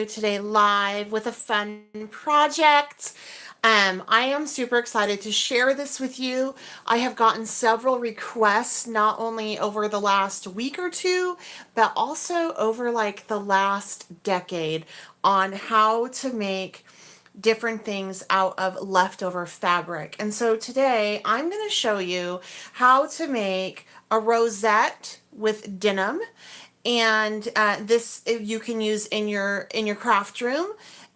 today live with a fun project. I am super excited to share this with you. I have gotten several requests not only over the last week or two, but also over like the last decade on how to make different things out of leftover fabric. And so today I'm going to show you how to make a rosette with denim, and this you can use in your craft room.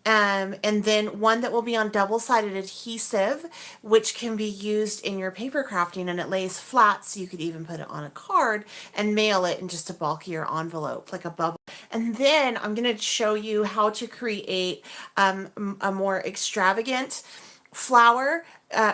And then one that will be on double-sided adhesive, which can be used in your paper crafting, and it lays flat, so you could even put it on a card and mail it in just a bulkier envelope, like a bubble. And then I'm going to show you how to create a more extravagant flower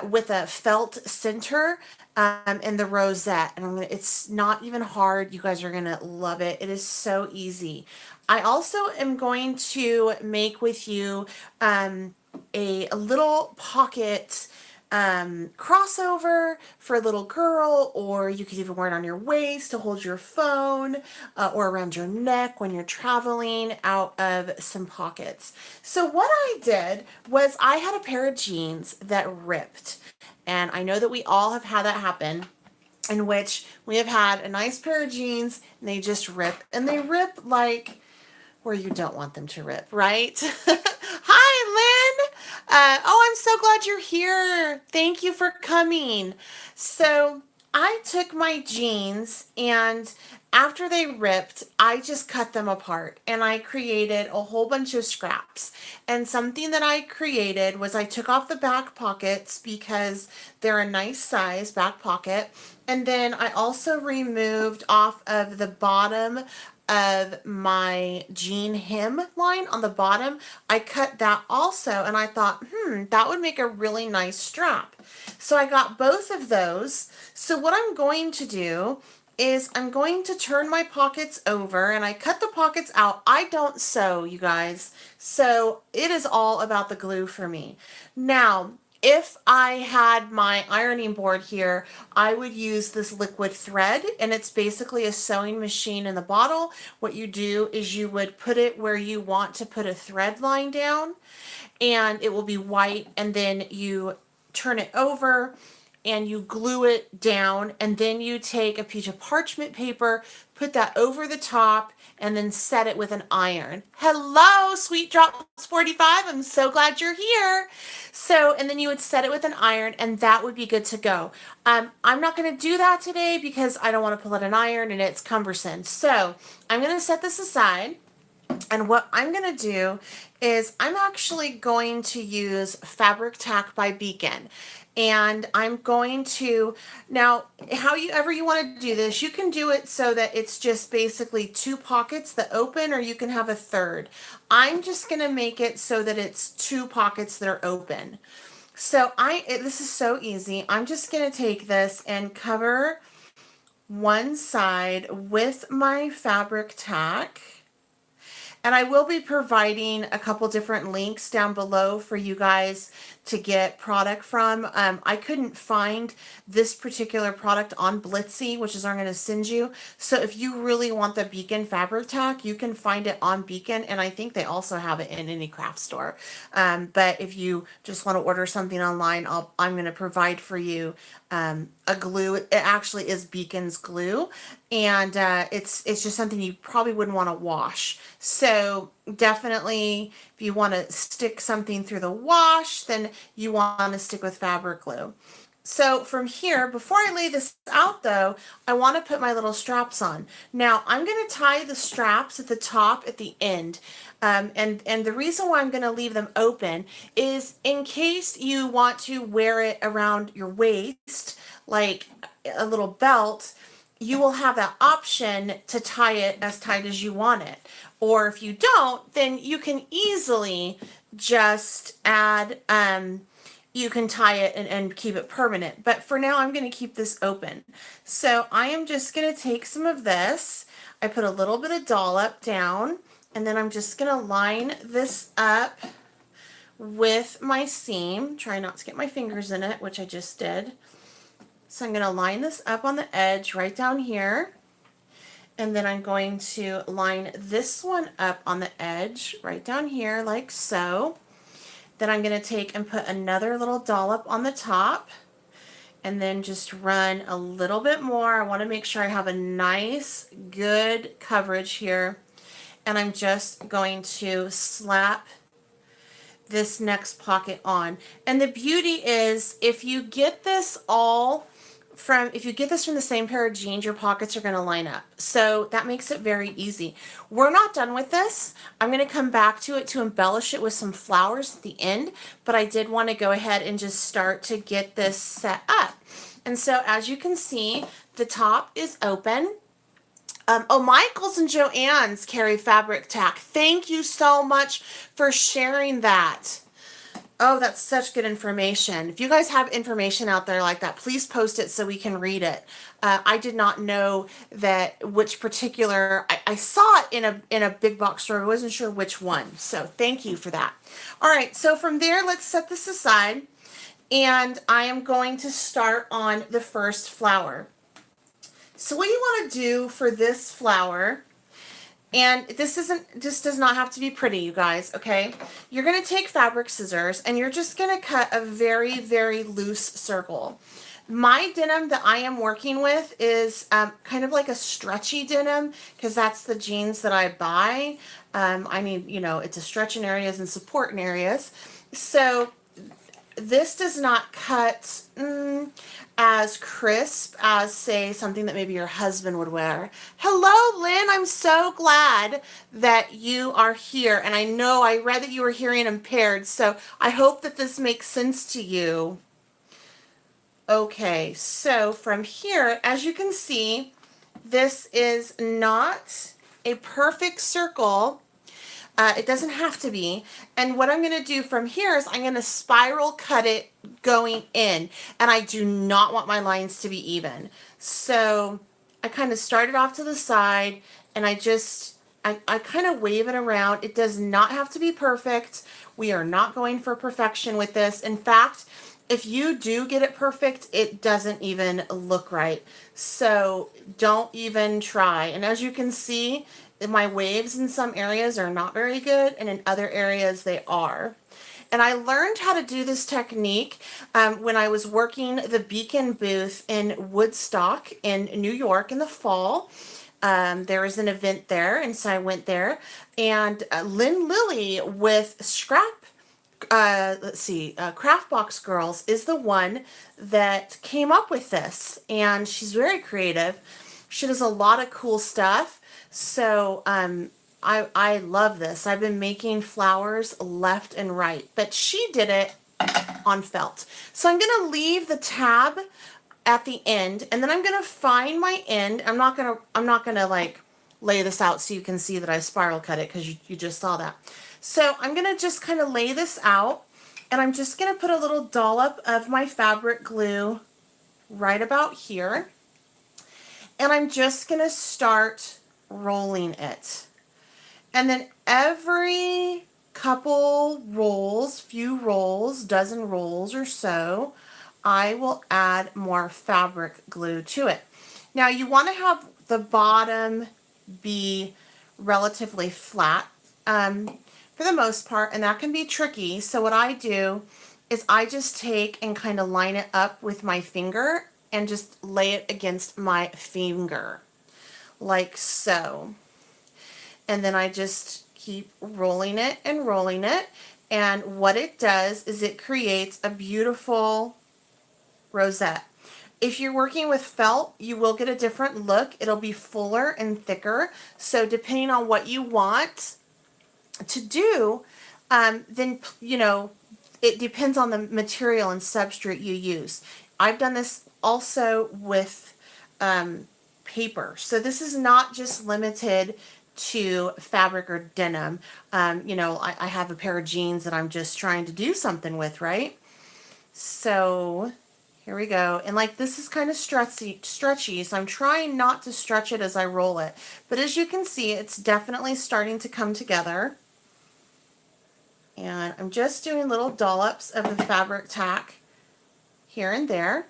with a felt center and the rosette. And it's not even hard. You guys are gonna love it. It is so easy. I also am going to make with you a little pocket crossover for a little girl, or you could even wear it on your waist to hold your phone or around your neck when you're traveling out of some pockets. So what I did was I had a pair of jeans that ripped, and I know that we all have had that happen, in which we have had a nice pair of jeans and they just rip, and they rip like where you don't want them to rip, right? Hi, Lynn. Oh, I'm so glad you're here. Thank you for coming. So I took my jeans, and after they ripped, I just cut them apart and I created a whole bunch of scraps. And something that I created was I took off the back pockets because they're a nice size back pocket. And then I also removed off of the bottom of my jean hem line on the bottom. I cut that also, and I thought, that would make a really nice strap. So I got both of those. So what I'm going to do is I'm going to turn my pockets over, and I cut the pockets out. I don't sew, you guys, so it is all about the glue for me. Now, if I had my ironing board here, I would use this liquid thread, and it's basically a sewing machine in the bottle. What you do is you would put it where you want to put a thread line down, and it will be white, and then you turn it over and you glue it down, and then you take a piece of parchment paper, put that over the top, and then set it with an iron. Hello, Sweet Drops 45. I'm so glad you're here. So, and then you would set it with an iron, and that would be good to go. I'm not going to do that today because I don't want to pull out an iron and it's cumbersome. So I'm going to set this aside. And what I'm going to do is I'm actually going to use Fabric Tack by Beacon. And I'm going to, now, however you want to do this, you can do it so that it's just basically two pockets that open, or you can have a third. I'm just going to make it so that it's two pockets that are open. So this is so easy. I'm just going to take this and cover one side with my Fabric Tack. And I will be providing a couple different links down below for you guys to get product from. I couldn't find this particular product on Blitsy, which is what I'm going to send you. So if you really want the Beacon Fabric Tack, you can find it on Beacon, and I think they also have it in any craft store. But if you just want to order something online, I'm going to provide for you a glue. It actually is Beacon's glue, and it's just something you probably wouldn't want to wash. So definitely, if you want to stick something through the wash, then you want to stick with fabric glue. So from here, before I lay this out though, I want to put my little straps on. Now I'm going to tie the straps at the top at the end. And the reason why I'm going to leave them open is in case you want to wear it around your waist, like a little belt, you will have that option to tie it as tight as you want it. Or if you don't, then you can easily just add, you can tie it and keep it permanent. But for now, I'm going to keep this open. So I am just going to take some of this. I put a little bit of dollop down, and then I'm just going to line this up with my seam. Try not to get my fingers in it, which I just did. So I'm going to line this up on the edge right down here. And then I'm going to line this one up on the edge right down here like so. Then I'm going to take and put another little dollop on the top and then just run a little bit more. I want to make sure I have a nice good coverage here. And I'm just going to slap this next pocket on. And the beauty is if you get this from the same pair of jeans, your pockets are going to line up. So that makes it very easy. We're not done with this. I'm going to come back to it to embellish it with some flowers at the end, but I did want to go ahead and just start to get this set up. And so as you can see, the top is open. Oh, Michael's and Joanne's carry fabric tack. Thank you so much for sharing that. Oh, that's such good information. If you guys have information out there like that, please post it so we can read it. I did not know that which particular, I saw it in a big box store. I wasn't sure which one. So thank you for that. All right, so from there, let's set this aside. And I am going to start on the first flower. So what you want to do for this flower, and this does not have to be pretty, you guys, okay? You're going to take fabric scissors and you're just going to cut a very, very loose circle. My denim that I am working with is kind of like a stretchy denim because that's the jeans that I buy. I need, it's a stretch in areas and support in areas. So this does not cut as crisp as, say, something that maybe your husband would wear. Hello, Lynn. I'm so glad that you are here. And I know I read that you were hearing impaired, so I hope that this makes sense to you. Okay, so from here, as you can see, this is not a perfect circle. It doesn't have to be. And what I'm going to do from here is I'm going to spiral cut it going in. And I do not want my lines to be even. So I kind of started off to the side and I kind of wave it around. It does not have to be perfect. We are not going for perfection with this. In fact, if you do get it perfect, it doesn't even look right. So don't even try. And as you can see, my waves in some areas are not very good, and in other areas they are. And I learned how to do this technique when I was working the Beacon booth in Woodstock in New York in the fall. There was an event there, and so I went there. And Lynn Lilly with Craft Box Girls is the one that came up with this, and she's very creative. She does a lot of cool stuff. So I love this. I've been making flowers left and right, but she did it on felt. So I'm going to leave the tab at the end, and then I'm going to find my end. I'm not going to like lay this out so you can see that I spiral cut it because you just saw that. So I'm going to just kind of lay this out, and I'm just going to put a little dollop of my fabric glue right about here. And I'm just going to start rolling it. And then every couple rolls, few rolls, dozen rolls or so, I will add more fabric glue to it. Now you want to have the bottom be relatively flat for the most part, and that can be tricky. So what I do is I just take and kind of line it up with my finger and just lay it against my finger like so. And then I just keep rolling it and rolling it. And what it does is it creates a beautiful rosette. If you're working with felt, you will get a different look. It'll be fuller and thicker. So depending on what you want to do, then, it depends on the material and substrate you use. I've done this also with paper. So this is not just limited to fabric or denim. I have a pair of jeans that I'm just trying to do something with, right? So here we go. And like this is kind of stretchy, so I'm trying not to stretch it as I roll it. But as you can see, it's definitely starting to come together. And I'm just doing little dollops of the fabric tack here and there.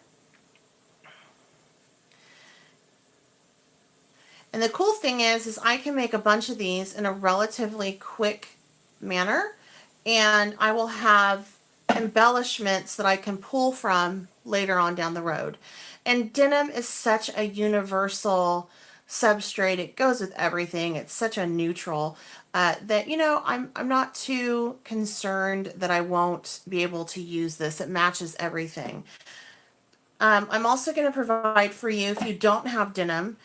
And the cool thing is I can make a bunch of these in a relatively quick manner, and I will have embellishments that I can pull from later on down the road. And denim is such a universal substrate. It goes with everything. It's such a neutral that, you know, I'm not too concerned that I won't be able to use this. It matches everything. I'm also going to provide for you, if you don't have denim,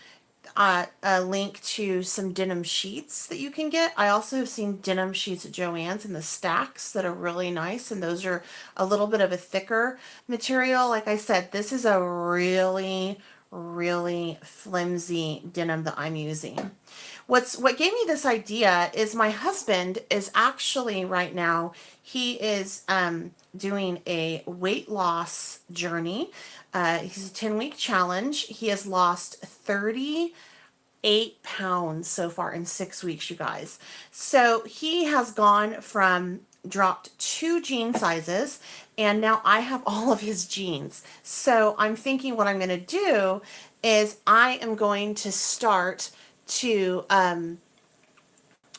a link to some denim sheets that you can get. I also have seen denim sheets at Joann's in the stacks that are really nice, and those are a little bit of a thicker material. Like I said, this is a really, really flimsy denim that I'm using. What gave me this idea is my husband is actually right now, he is doing a weight loss journey. He's a 10-week challenge. He has lost 38 pounds so far in 6 weeks, you guys. So he has gone from dropped 2 jean sizes, and now I have all of his jeans. So I'm thinking what I'm going to do is I am going to start to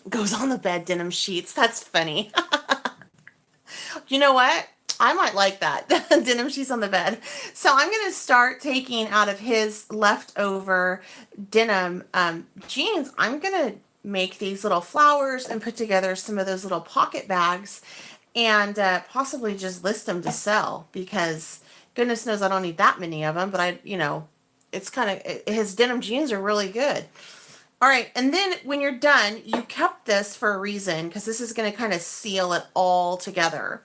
goes on the bed denim sheets. That's funny. You know what? I might like that. Denim sheets on the bed. So I'm going to start taking out of his leftover denim jeans. I'm going to make these little flowers and put together some of those little pocket bags and possibly just list them to sell, because goodness knows I don't need that many of them, but I, you know, it's kind of, his denim jeans are really good. All right, and then when you're done, you kept this for a reason, because this is going to kind of seal it all together.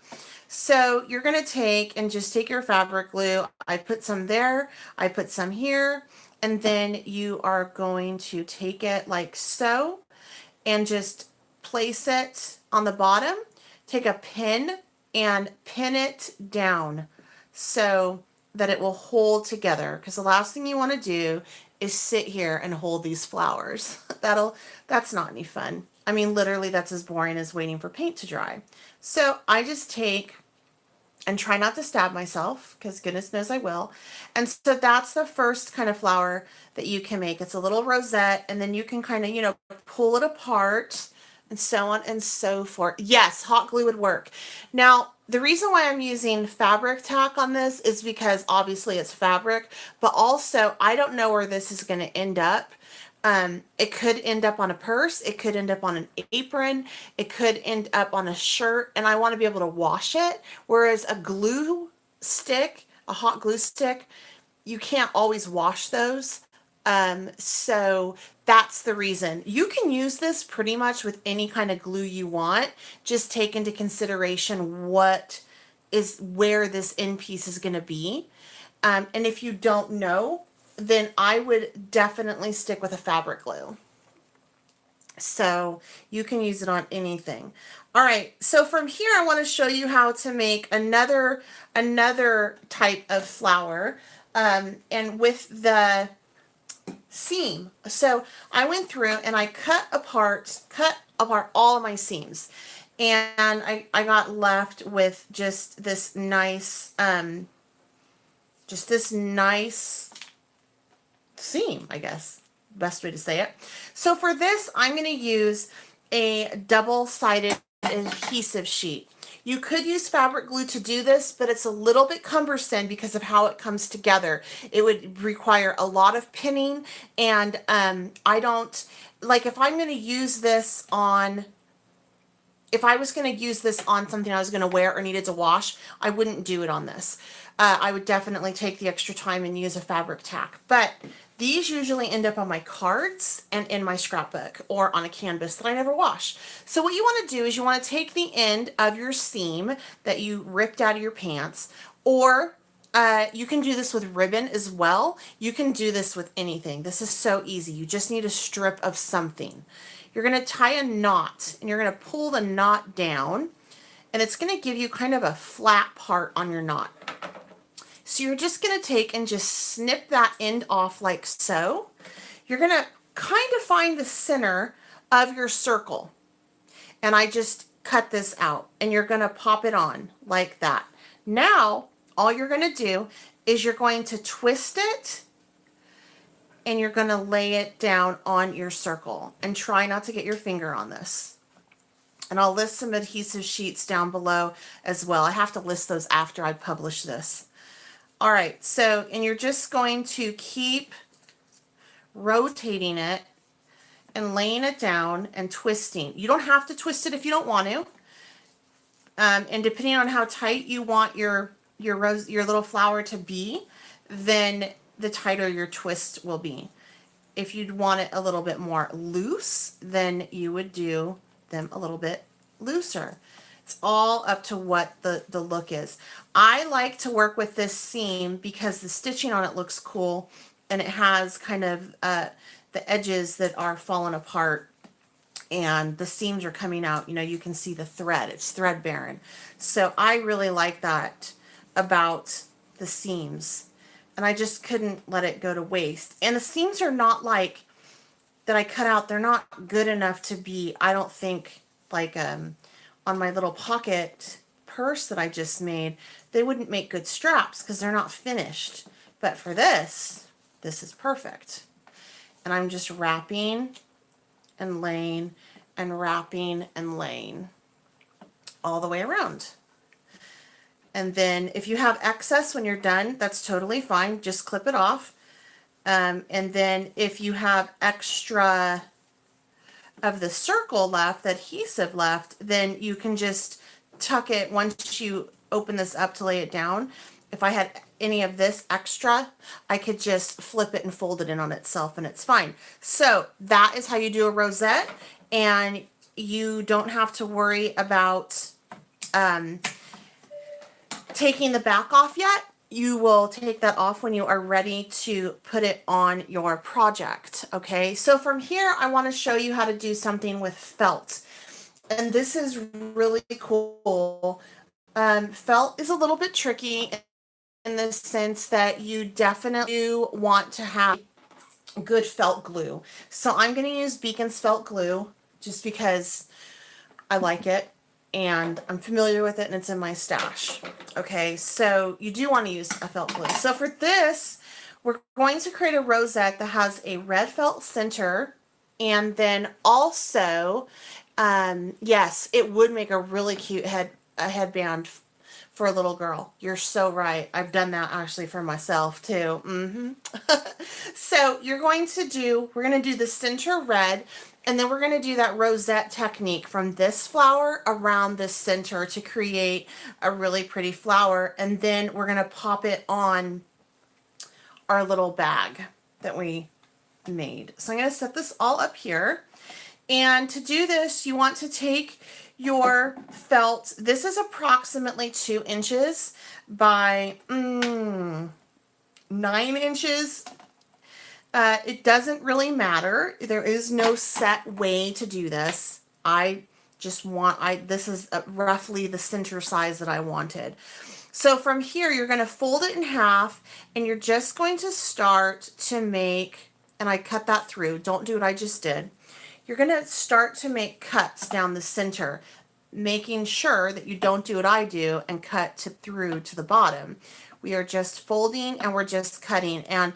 So you're going to take and just take your fabric glue. I put some there, I put some here, and then you are going to take it like so and just place it on the bottom. Take a pin and pin it down so that it will hold together, because the last thing you want to do is sit here and hold these flowers. That's not any fun. I mean, literally that's as boring as waiting for paint to dry. So I just take and try not to stab myself, because goodness knows I will. And so that's the first kind of flower that you can make. It's a little rosette, and then you can kind of, you know, pull it apart and so on and so forth. Yes, hot glue would work. Now, the reason why I'm using fabric tack on this is because obviously it's fabric, but also I don't know where this is going to end up. It could end up on a purse. It could end up on an apron. It could end up on a shirt, and I want to be able to wash it. Whereas a glue stick, a hot glue stick, you can't always wash those. So that's the reason. You can use this pretty much with any kind of glue you want. Just take into consideration what is where this end piece is going to be. And if you don't know, then I would definitely stick with a fabric glue. So you can use it on anything. All right, so from here I want to show you how to make another type of flower, and with the seam. So I went through and I cut apart all of my seams, and I got left with just this nice seam, I guess, best way to say it. So for this, I'm going to use a double-sided adhesive sheet. You could use fabric glue to do this, but it's a little bit cumbersome because of how it comes together. It would require a lot of pinning, and I don't, like, if I'm going to use this on, if I was going to use this on something I was going to wear or needed to wash, I wouldn't do it on this. I would definitely take the extra time and use a fabric tack. But these usually end up on my cards and in my scrapbook or on a canvas that I never wash. So what you want to do is you want to take the end of your seam that you ripped out of your pants, or you can do this with ribbon as well. You can do this with anything. This is so easy. You just need a strip of something. You're going to tie a knot, and you're going to pull the knot down, and it's going to give you kind of a flat part on your knot. So you're just going to take and just snip that end off like so. You're going to kind of find the center of your circle, and I just cut this out, and you're going to pop it on like that. Now all you're going to do is you're going to twist it and you're going to lay it down on your circle, and try not to get your finger on this. And I'll list some adhesive sheets down below as well. I have to list those after I publish this. All right, so, and you're just going to keep rotating it and laying it down and twisting. You don't have to twist it if you don't want to. And depending on how tight you want your little flower to be, then the tighter your twist will be. If you'd want it a little bit more loose, then you would do them a little bit looser. It's all up to what the look is. I like to work with this seam because the stitching on it looks cool, and it has kind of the edges that are falling apart, and the seams are coming out. You know, you can see the thread. It's thread bearing. So I really like that about the seams, and I just couldn't let it go to waste. And the seams are not like that I cut out. They're not good enough to be, I don't think, like on my little pocket purse that I just made, they wouldn't make good straps because they're not finished. But for this is perfect. And I'm just wrapping and laying and wrapping and laying all the way around. And then if you have excess when you're done, that's totally fine. Just clip it off. And then if you have extra of the circle left, the adhesive left, then you can just tuck it once you open this up to lay it down. If I had any of this extra, I could just flip it and fold it in on itself, and it's fine. So that is how you do a rosette, and you don't have to worry about taking the back off yet. You will take that off when you are ready to put it on your project. Okay, so from here, I want to show you how to do something with felt. And this is really cool. Felt is a little bit tricky in the sense that you definitely want to have good felt glue. So I'm going to use Beacon's felt glue just because I like it and I'm familiar with it and it's in my stash. Okay, so you do want to use a felt glue. So for this, we're going to create a rosette that has a red felt center, and then also, yes, it would make a really cute headband for a little girl. You're so right. I've done that actually for myself too. So we're going to do the center red, and then we're going to do that rosette technique from this flower around this center to create a really pretty flower. And then we're going to pop it on our little bag that we made. So I'm going to set this all up here. And to do this, you want to take your felt. This is approximately 2 inches by 9 inches. It doesn't really matter. There is no set way to do this. This is roughly the center size that I wanted. So from here, you're going to fold it in half, and you're just going to start to make, and I cut that through. Don't do what I just did. You're going to start to make cuts down the center, making sure that you don't do what I do and cut through to the bottom. We are just folding and we're just cutting, and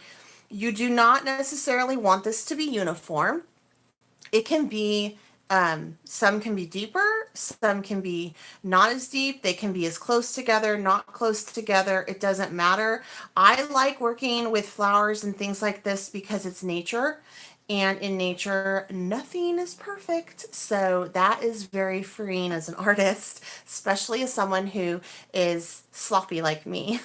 you do not necessarily want this to be uniform. It can be, some can be deeper, some can be not as deep. They can be as close together, not close together. It doesn't matter. I like working with flowers and things like this because it's nature. And in nature, nothing is perfect. So that is very freeing as an artist, especially as someone who is sloppy like me.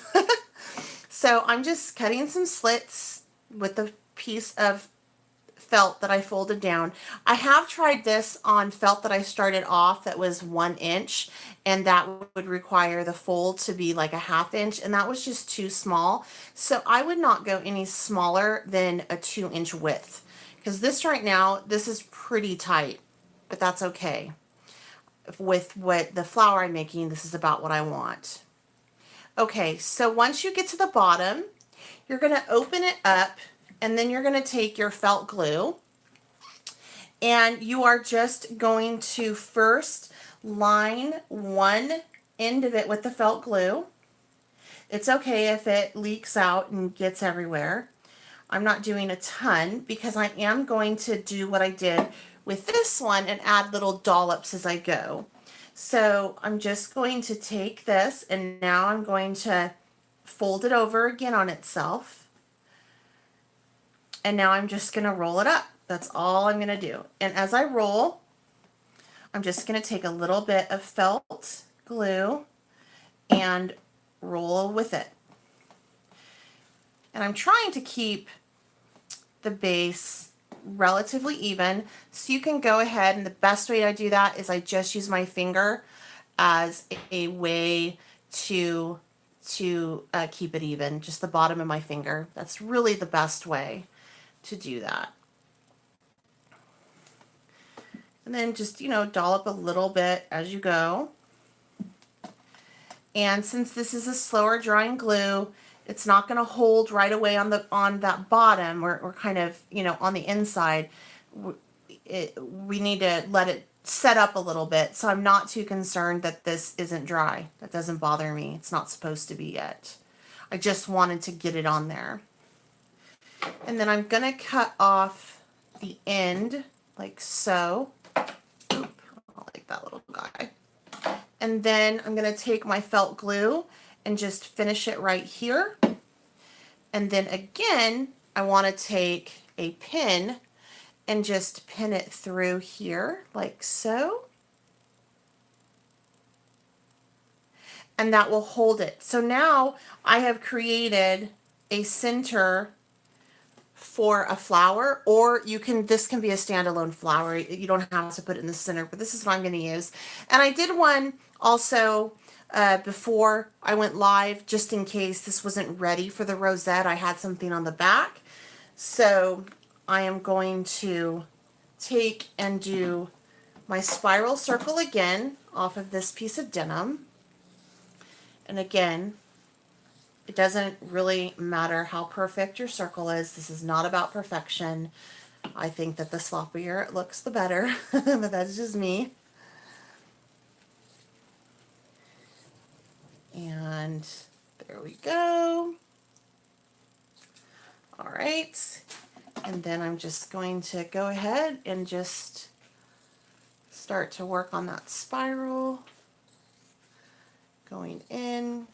So I'm just cutting some slits with the piece of felt that I folded down. I have tried this on felt that I started off that was 1 inch, and that would require the fold to be like a 1/2 inch, and that was just too small. So I would not go any smaller than a 2 inch width, because this right now, this is pretty tight, but that's okay. With what the flower I'm making, this is about what I want. Okay, so once you get to the bottom, you're going to open it up, and then you're going to take your felt glue, and you are just going to first line one end of it with the felt glue. It's okay if it leaks out and gets everywhere. I'm not doing a ton because I am going to do what I did with this one and add little dollops as I go. So I'm just going to take this and now I'm going to fold it over again on itself. And now I'm just going to roll it up. That's all I'm going to do. And as I roll, I'm just going to take a little bit of felt glue and roll with it. And I'm trying to keep the base relatively even, so you can go ahead, and the best way I do that is I just use my finger as a way to keep it even, just the bottom of my finger. That's really the best way to do that. And then just, you know, dollop a little bit as you go. And since this is a slower drying glue, it's not going to hold right away on that bottom or kind of, you know, on the inside. We need to let it set up a little bit. So I'm not too concerned that this isn't dry. That doesn't bother me. It's not supposed to be yet. I just wanted to get it on there. And then I'm going to cut off the end like so. Oop, I don't like that little guy. And then I'm going to take my felt glue and just finish it right here. And then again, I want to take a pin and just pin it through here like so. And that will hold it. So now I have created a center for a flower, or this can be a standalone flower. You don't have to put it in the center, but this is what I'm going to use. And I did one also before I went live, just in case this wasn't ready for the rosette. I had something on the back. So I am going to take and do my spiral circle again off of this piece of denim. And again, it doesn't really matter how perfect your circle is. This is not about perfection. I think that the sloppier it looks, the better, but that's just me. And there we go. All right. And then I'm just going to go ahead and just start to work on that spiral, going in.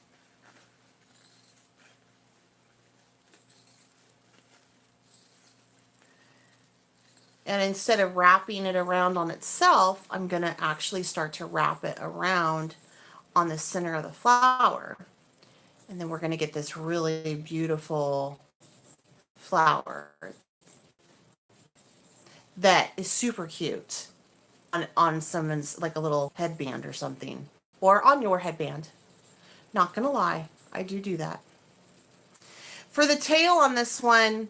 And instead of wrapping it around on itself, I'm going to actually start to wrap it around on the center of the flower. And then we're going to get this really beautiful flower that is super cute on someone's, like a little headband or something, or on your headband. Not going to lie, I do that. For the tail on this one,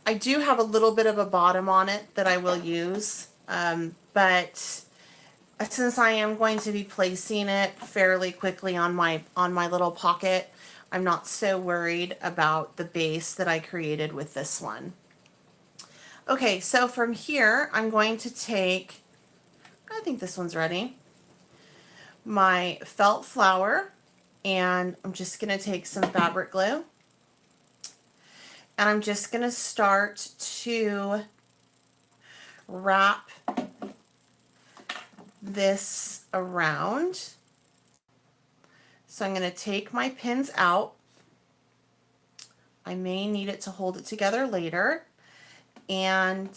I do have a little bit of a bottom on it that I will use, but since I am going to be placing it fairly quickly on my little pocket, I'm not so worried about the base that I created with this one. Okay, so from here, I'm going to take, I think this one's ready, my felt flower, and I'm just going to take some fabric glue. And I'm just going to start to wrap this around. So I'm going to take my pins out. I may need it to hold it together later. And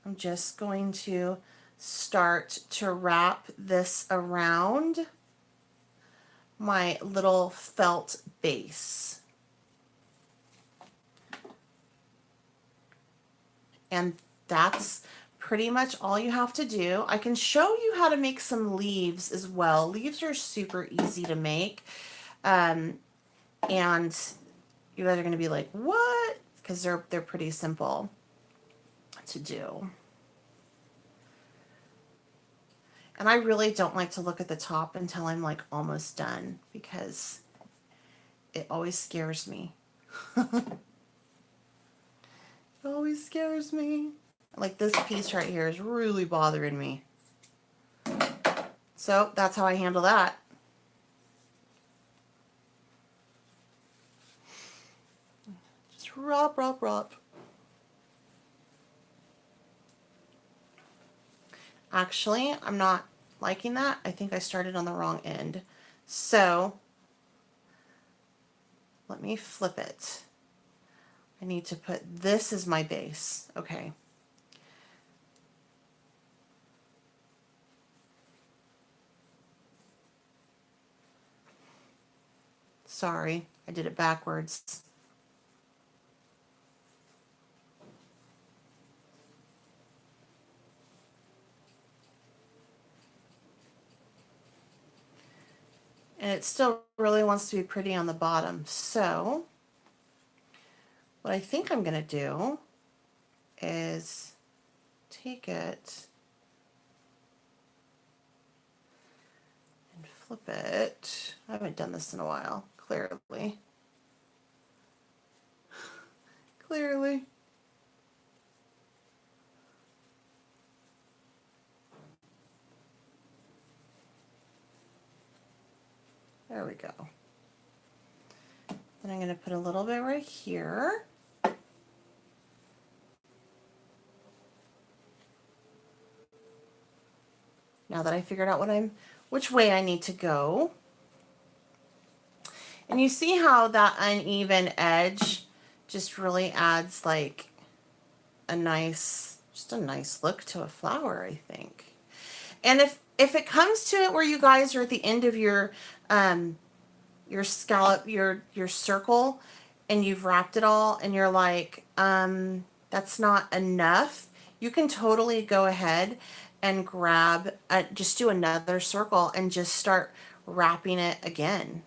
I'm just going to start to wrap this around my little felt base. And that's pretty much all you have to do. I can show you how to make some leaves as well. Leaves are super easy to make. And you guys are going to be like, what? Because they're pretty simple to do. And I really don't like to look at the top until I'm like almost done, because it always scares me. It always scares me. Like this piece right here is really bothering me. So that's how I handle that. Rop, rop, rop. Actually, I'm not liking that. I think I started on the wrong end. So let me flip it. I need to put this as my base. Okay. Sorry, I did it backwards. And it still really wants to be pretty on the bottom. So what I think I'm going to do is take it and flip it. I haven't done this in a while, clearly. Clearly. There we go. Then I'm going to put a little bit right here. Now that I figured out which way I need to go. And you see how that uneven edge just really adds like just a nice look to a flower, I think. And if it comes to it where you guys are at the end of your scallop, your circle, and you've wrapped it all and you're like, that's not enough, you can totally go ahead and grab, just do another circle and just start wrapping it again.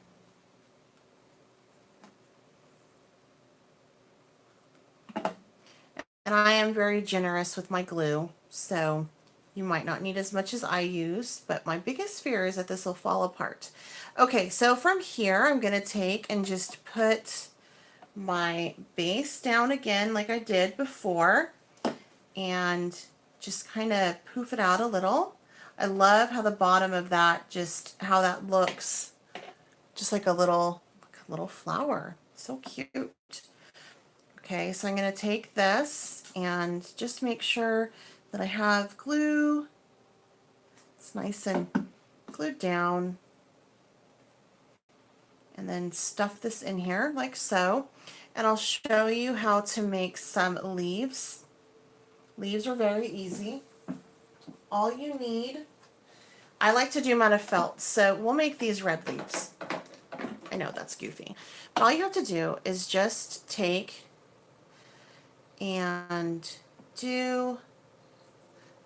And I am very generous with my glue, so you might not need as much as I use, but my biggest fear is that this will fall apart. Okay, so from here, I'm going to take and just put my base down again like I did before, and just kind of poof it out a little. I love how the bottom of that, just how that looks, just like a little flower. So cute. Okay, so I'm going to take this and just make sure that I have glue. It's nice and glued down. And then stuff this in here like so. And I'll show you how to make some leaves. Leaves are very easy. All you need, I like to do them out of felt, so we'll make these red leaves. I know that's goofy. But all you have to do is just take and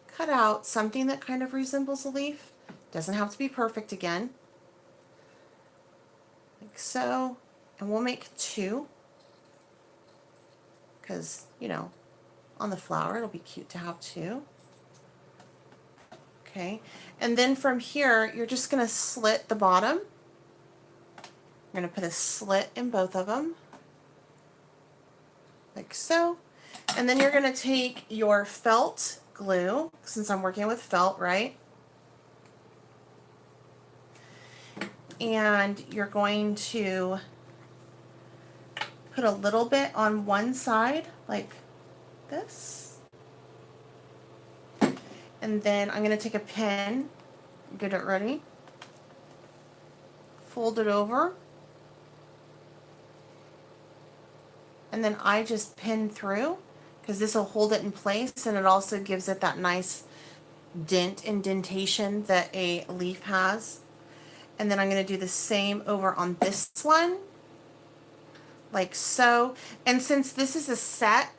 cut out something that kind of resembles a leaf. Doesn't have to be perfect again. Like so. And we'll make two, because, you know, on the flower it'll be cute to have two. Okay, and then from here you're just going to slit the bottom. You're going to put a slit in both of them, like so. And then you're going to take your felt glue, since I'm working with felt, right? And you're going to put a little bit on one side, like this. And then I'm going to take a pin, get it ready, fold it over, and then I just pin through, because this will hold it in place, and it also gives it that nice indentation that a leaf has. And then I'm going to do the same over on this one, like so. And since this is a set,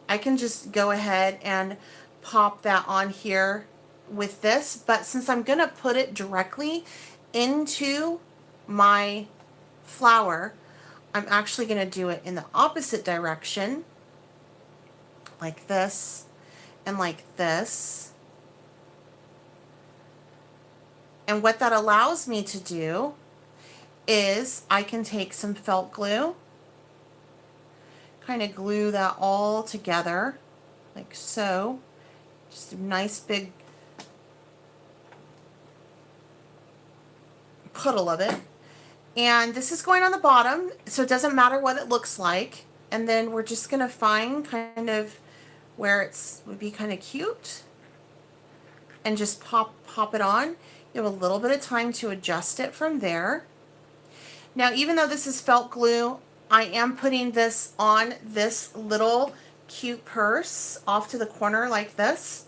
I can just go ahead and pop that on here with this. But since I'm going to put it directly into my flower, I'm actually going to do it in the opposite direction, like this and like this. And what that allows me to do is I can take some felt glue, kind of glue that all together, like so. Just a nice big puddle of it. And this is going on the bottom, so it doesn't matter what it looks like. and then we're just going to find kind of where it's would be kind of cute and just pop it on. You have a little bit of time to adjust it from there. Now, even though this is felt glue, I am putting this on this little cute purse off to the corner like this.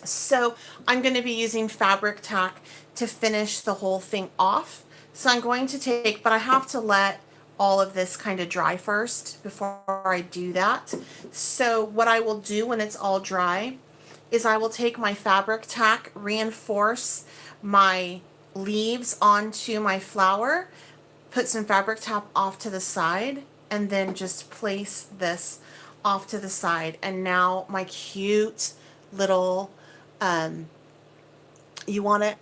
So I'm going to be using fabric tack to finish the whole thing off. So I'm going to take, but I have to let all of this kind of dry first before I do that. So what I will do when it's all dry is I will take my fabric tack, reinforce my leaves onto my flower, put some fabric tack off to the side, and then just place this off to the side. And now my cute little, you want it?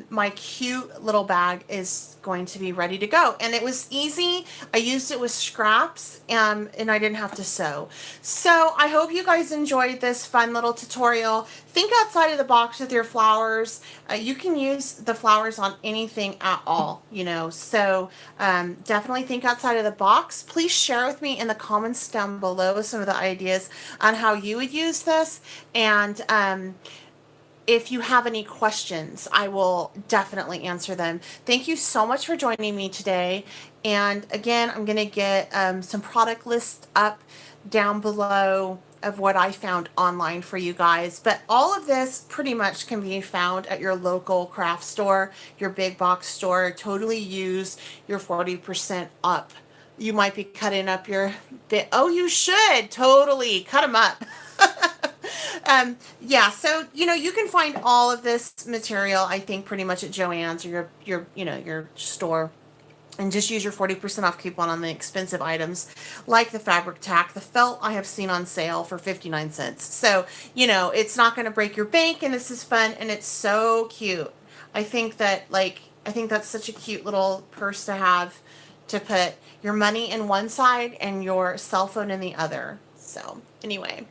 My cute little bag is going to be ready to go. And it was easy. I used it with scraps and I didn't have to sew. So I hope you guys enjoyed this fun little tutorial. Think outside of the box with your flowers. You can use the flowers on anything at all, you know, so definitely think outside of the box. Please share with me in the comments down below some of the ideas on how you would use this. And if you have any questions, I will definitely answer them. Thank you so much for joining me today. And again, I'm going to get some product lists up down below of what I found online for you guys. But all of this pretty much can be found at your local craft store, your big box store. Totally use your 40% up. You might be cutting up your bit. Oh, you should totally cut them up. Yeah, so you know, you can find all of this material, I think, pretty much at Joann's or your store, and just use your 40% off coupon on the expensive items like the fabric tack. The felt I have seen on sale for 59 cents. So, you know, it's not going to break your bank, and this is fun, and it's so cute. I think that's such a cute little purse to have, to put your money in one side and your cell phone in the other. So anyway,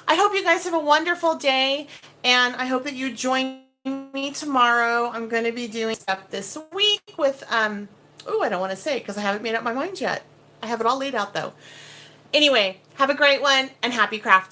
I hope you guys have a wonderful day, and I hope that you join me tomorrow. I'm going to be doing stuff this week with, oh, I don't want to say it because I haven't made up my mind yet. I have it all laid out though. Anyway, have a great one and happy crafting.